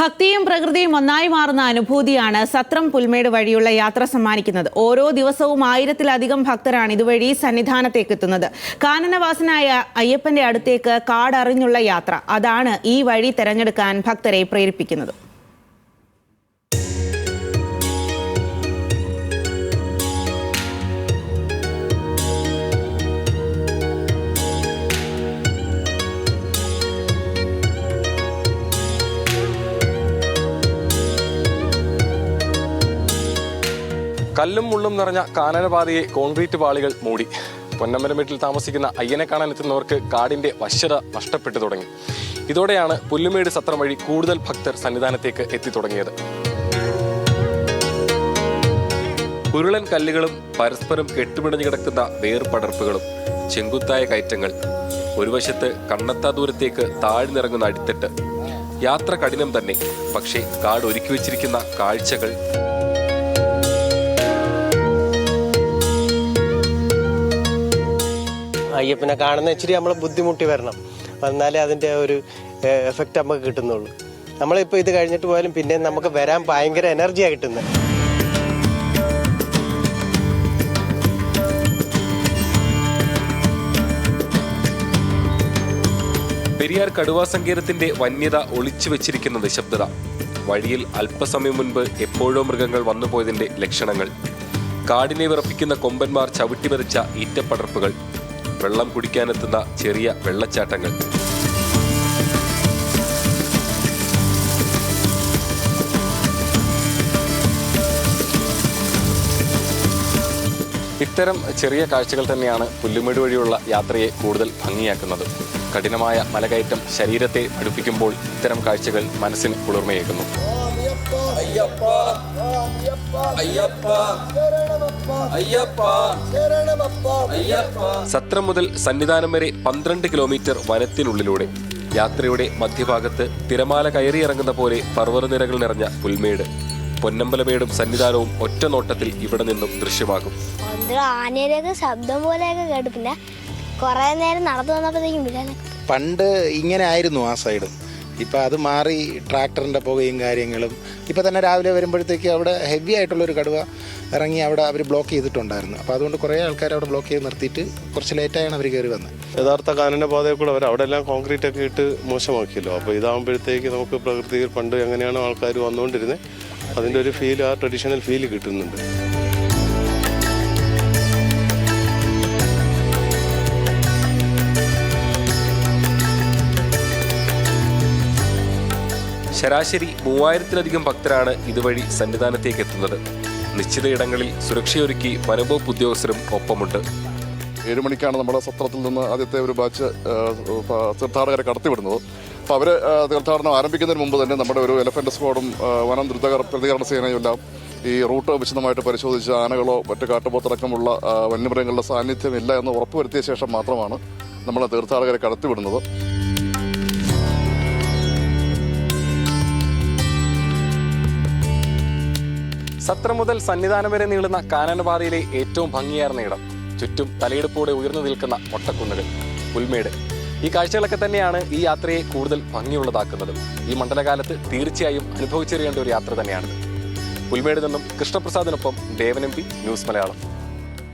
ഭക്തിയും പ്രകൃതിയും ഒന്നായി മാറുന്ന അനുഭൂതിയാണ് സത്രം പുൽമേട് വഴിയുള്ള യാത്ര സമ്മാനിക്കുന്നത്. ഓരോ ദിവസവും 1000-ലധികം ഭക്തരാണ് ഇതുവഴി സന്നിധാനത്തേക്ക് എത്തുന്നത്. കാനനവാസനായ അയ്യപ്പന്റെ അടുത്തേക്ക് കാടറിഞ്ഞുള്ള യാത്ര, അതാണ് ഈ വഴി തെരഞ്ഞെടുക്കാൻ ഭക്തരെ പ്രേരിപ്പിക്കുന്നത്. കല്ലും മുള്ളും നിറഞ്ഞ കാനനപാതയെ കോൺക്രീറ്റ് പാളികൾ മൂടി. പൊന്നമ്പലമേട്ടിൽ താമസിക്കുന്ന അയ്യനെ കാണാനെത്തുന്നവർക്ക് കാടിന്റെ വശ്യത നഷ്ടപ്പെട്ടു തുടങ്ങി. ഇതോടെയാണ് പുല്ലുമേട് സത്രം വഴി കൂടുതൽ ഭക്തർ സന്നിധാനത്തേക്ക് എത്തിത്തുടങ്ങിയത്. ഉരുളൻ കല്ലുകളും പരസ്പരം കെട്ടുപിടഞ്ഞു കിടക്കുന്ന വേർപടർപ്പുകളും ചെങ്കുത്തായ കയറ്റങ്ങൾ, ഒരു വശത്ത് കണ്ണെത്താ ദൂരത്തേക്ക് താഴ്ന്നിറങ്ങുന്ന അടിത്തട്ട്. യാത്ര കഠിനം തന്നെ, പക്ഷേ കാട് ഒരുക്കി വെച്ചിരിക്കുന്ന കാഴ്ചകൾ അയ്യപ്പനെ കാണുന്ന ഇച്ചിരി നമ്മൾ ബുദ്ധിമുട്ടി വരണം, എന്നാലേ അതിൻ്റെ ഒരു എഫക്റ്റ് നമുക്ക് കിട്ടുന്നുള്ളൂ. നമ്മളിപ്പോൾ ഇത് കഴിഞ്ഞിട്ട് പോയാലും പിന്നെ നമുക്ക് വരാൻ ഭയങ്കര എനർജിയാണ് കിട്ടുന്നത്. പെരിയാർ കടുവാ സങ്കേതത്തിന്റെ വന്യത ഒളിച്ചു വെച്ചിരിക്കുന്ന നിശബ്ദത, വഴിയിൽ അല്പസമയം മുൻപ് എപ്പോഴോ മൃഗങ്ങൾ വന്നുപോയതിന്റെ ലക്ഷണങ്ങൾ, കാടിനെ വിറപ്പിക്കുന്ന കൊമ്പന്മാർ ചവിട്ടിപതിച്ച ഈറ്റപ്പടർപ്പുകൾ, വെള്ളം കുടിക്കാനെത്തുന്ന ചെറിയ വെള്ളച്ചാട്ടങ്ങൾ. ഇത്തരം ചെറിയ കാഴ്ചകൾ തന്നെയാണ് പുല്ലുമേട് വഴിയുള്ള യാത്രയെ കൂടുതൽ ഭംഗിയാക്കുന്നത്. കഠിനമായ മലകയറ്റം ശരീരത്തെ അടുപ്പിക്കുമ്പോൾ ഇത്തരം കാഴ്ചകൾ മനസ്സിന് കുളിർമയേകുന്നു. സത്രം മുതൽ സന്നിധാനം വരെ 12 കിലോമീറ്റർ വനത്തിനുള്ളിലൂടെ. യാത്രയുടെ മധ്യഭാഗത്ത് തിരമാല കയറിയിറങ്ങുന്ന പോലെ പർവ്വതനിരകൾ നിറഞ്ഞ പുൽമേട്. പൊന്നമ്പലമേടും സന്നിധാനവും ഒറ്റ നോട്ടത്തിൽ ഇവിടെ നിന്നും ദൃശ്യമാകും. ആനയുടെയൊക്കെ ശബ്ദം പോലെയൊക്കെ കേട്ടു. പിന്നെ കുറെ നേരം നടന്നു വന്നപ്പോഴത്തേക്കും പണ്ട് ഇങ്ങനെ ആയിരുന്നു ആ സൈഡും. ഇപ്പം അത് മാറി ട്രാക്ടറിൻ്റെ പുകയും കാര്യങ്ങളും. ഇപ്പം തന്നെ രാവിലെ വരുമ്പോഴത്തേക്ക് അവിടെ ഹെവി ആയിട്ടുള്ളൊരു കടുവ ഇറങ്ങി അവിടെ അവർ ബ്ലോക്ക് ചെയ്തിട്ടുണ്ടായിരുന്നു. അപ്പോൾ അതുകൊണ്ട് കുറേ ആൾക്കാർ അവിടെ ബ്ലോക്ക് ചെയ്ത് നിർത്തിയിട്ട് കുറച്ച് ലേറ്റായാണ് അവർ കയറി വന്നത്. യഥാർത്ഥ കാനന പാതയിൽ കൂടെ അവർ അവിടെ എല്ലാം കോൺക്രീറ്റ് ഒക്കെ ഇട്ട് മോശമാക്കിയല്ലോ. അപ്പോൾ ഇതാകുമ്പോഴത്തേക്ക് നമുക്ക് പ്രകൃതിയിൽ പണ്ട് എങ്ങനെയാണ് ആൾക്കാർ വന്നുകൊണ്ടിരുന്നത് അതിൻ്റെ ഒരു ഫീൽ, ആ ട്രഡീഷണൽ ഫീൽ കിട്ടുന്നുണ്ട്. ശരാശരി 3000-ലധികം ഭക്തരാണ് ഇതുവഴി സന്നിധാനത്തേക്ക് എത്തുന്നത്. നിശ്ചിത ഇടങ്ങളിൽ സുരക്ഷയൊരുക്കി വനംവകുപ്പ് ഉദ്യോഗസ്ഥരും ഒപ്പമുണ്ട്. 7 മണിക്കാണ് നമ്മുടെ സത്രത്തിൽ നിന്ന് ആദ്യത്തെ ഒരു ബാച്ച് തീർത്ഥാടകരെ കടത്തിവിടുന്നത്. അപ്പോൾ അവർ തീർത്ഥാടനം ആരംഭിക്കുന്നതിന് മുമ്പ് തന്നെ നമ്മുടെ ഒരു എലഫന്റ് സ്ക്വാഡും വനം ദ്രുത പ്രതികരണ സേനയും എല്ലാം ഈ റൂട്ട് വിശദമായിട്ട് പരിശോധിച്ച് ആനകളോ മറ്റ് കാട്ടുപോത്തടക്കമുള്ള വന്യമൃഗങ്ങളുടെ സാന്നിധ്യം ഇല്ല എന്ന് ഉറപ്പുവരുത്തിയ ശേഷം മാത്രമാണ് നമ്മൾ തീർത്ഥാടകരെ കടത്തിവിടുന്നത്. സത്രം മുതൽ സന്നിധാനം വരെ നീളുന്ന കാനനപാതയിലെ ഏറ്റവും ഭംഗിയാർന്ന ഇടം, ചുറ്റും തലയെടുപ്പോടെ ഉയർന്നു നിൽക്കുന്ന ഒട്ടക്കുന്നുകൾ, പുൽമേട്. ഈ കാഴ്ചകളൊക്കെ തന്നെയാണ് ഈ യാത്രയെ കൂടുതൽ ഭംഗിയുള്ളതാക്കുന്നത്. ഈ മണ്ഡലകാലത്ത് തീർച്ചയായും അനുഭവിച്ചറിയേണ്ട ഒരു യാത്ര തന്നെയാണിത്. പുൽമേട് നിന്നും കൃഷ്ണപ്രസാദിനൊപ്പം ദേവൻ MP, ന്യൂസ് മലയാളം.